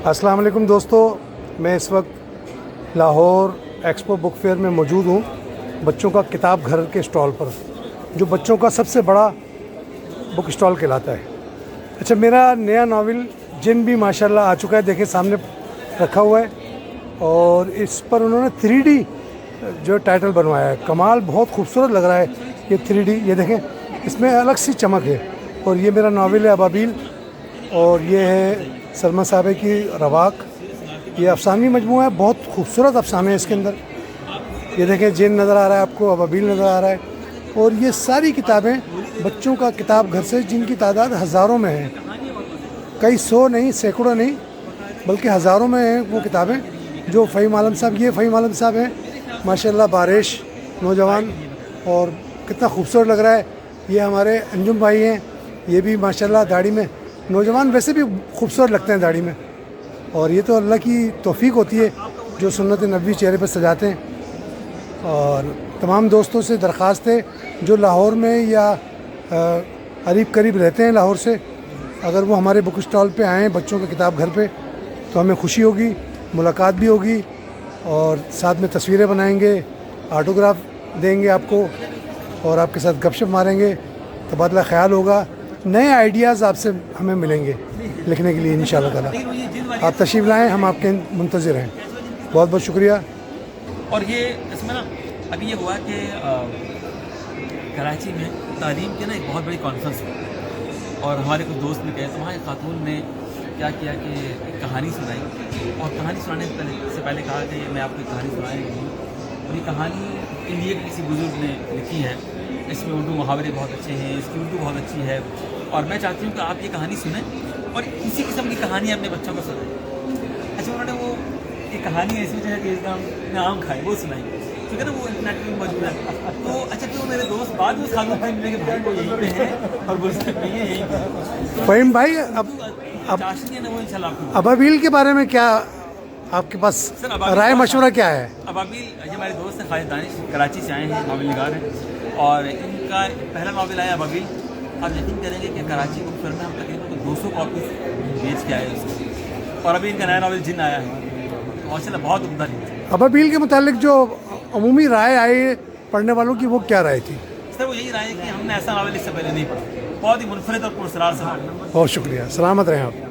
अस्सलाम वालेकुम दोस्तों, मैं इस वक्त लाहौर एक्सपो बुक फेयर में मौजूद हूँ, बच्चों का किताब घर के स्टॉल पर, जो बच्चों का सबसे बड़ा बुक स्टॉल कहलाता है। अच्छा, मेरा नया नावल जिन भी माशाल्लाह आ चुका है, देखें सामने रखा हुआ है, और इस पर उन्होंने 3D जो टाइटल बनवाया है। कमाल, बहुत खूबसूरत लग रहा है ये 3D। ये देखें, इसमें अलग सी चमक है। और ये मेरा नावल है अबाबील, और ये है सलमा साहब की रवाक। ये अफसानी मजमूआ है, बहुत खूबसूरत अफसाने हैं इसके अंदर। ये देखें, जिन नज़र आ रहा है आपको, अबाबील नज़र आ रहा है, और ये सारी किताबें बच्चों का किताब घर से, जिनकी तादाद हज़ारों में है, कई सौ नहीं, सैकड़ों नहीं, बल्कि हज़ारों में हैं वो किताबें। जो फ़हीम आलम साहब, ये फ़हीम आलम साहब हैं माशाल्लाह, बारिश नौजवान, और कितना खूबसूरत लग रहा है। ये हमारे अंजुम भाई हैं, ये भी माशाल्लाह दाढ़ी में, नौजवान वैसे भी खूबसूरत लगते हैं दाढ़ी में। और ये तो अल्लाह की तौफीक होती है जो सुन्नत नबवी चेहरे पर सजाते हैं। और तमाम दोस्तों से दरख्वास्त है जो लाहौर में या करीब करीब रहते हैं लाहौर से, अगर वो हमारे बुक स्टॉल पे आएँ बच्चों का किताब घर पे, तो हमें खुशी होगी, मुलाकात भी होगी, और साथ में तस्वीरें बनाएंगे, ऑटोग्राफ देंगे आपको, और आपके साथ गपशप मारेंगे, तबादला ख्याल होगा, नए आइडियाज़ आपसे हमें मिलेंगे लिखने के लिए इंशाअल्लाह ताला। आप तशरीफ़ लाएँ, हम आपके मुंतज़िर हैं। बहुत बहुत शुक्रिया। और ये इसमें ना अभी ये हुआ कि कराची में तालीम की ना एक बहुत बड़ी कॉन्फ्रेंस हुई, और हमारे कुछ दोस्त भी गए, तो वहाँ एक खातून ने क्या किया कि एक कहानी सुनाई, और कहानी सुनाने से पहले कहा कि मैं आपको एक कहानी सुनाएंगी। और ये कहानी इंडिया के किसी बुजुर्ग ने लिखी है, इसमें उर्दू मुहावरे बहुत अच्छे हैं, इसकी उर्दू बहुत अच्छी है, और मैं चाहती हूँ कि आप ये कहानी सुनें और इसी किस्म की कहानी अपने बच्चों को सुनाएं। अच्छा, उन्होंने वो एक कहानी ऐसी जो है कि आम खाए वो सुनाई, ठीक है ना, वो इंटरनेट में मौजूद है। तो अच्छा, तो मेरे दोस्त बाद में उस खातून से मिले कि भाई वो यहीं पे हैं और बोलते हैं ये यहीं पे। फ़हीम भाई, अब चाशनी है ना, वो इंशाल्लाह अबाबील के बारे में क्या आपके पास राय मशवरा क्या है? अबाबील, ये हमारे दोस्त हैं खालिद दानिश, कराची से आए हैं, नावल निगार हैं, और इनका पहला नावल आया अबाबील। आप यकीन करेंगे कि कराची बुक फेयर में हम तकरीबन 200 कॉपी बेच के आए उसको, और अभी इनका नया नावल जिन आया है, माशाल्लाह बहुत उम्दा है। अबाबील के मुतालिक जो अमूमी राय आई पढ़ने वालों की, वो क्या राय थी? सर, वो यही राय है कि हमने ऐसा नावल इससे पहले नहीं पढ़ा, बहुत ही मुनफरिद और पुरस्कार से। बहुत शुक्रिया, सलामत रहें आप।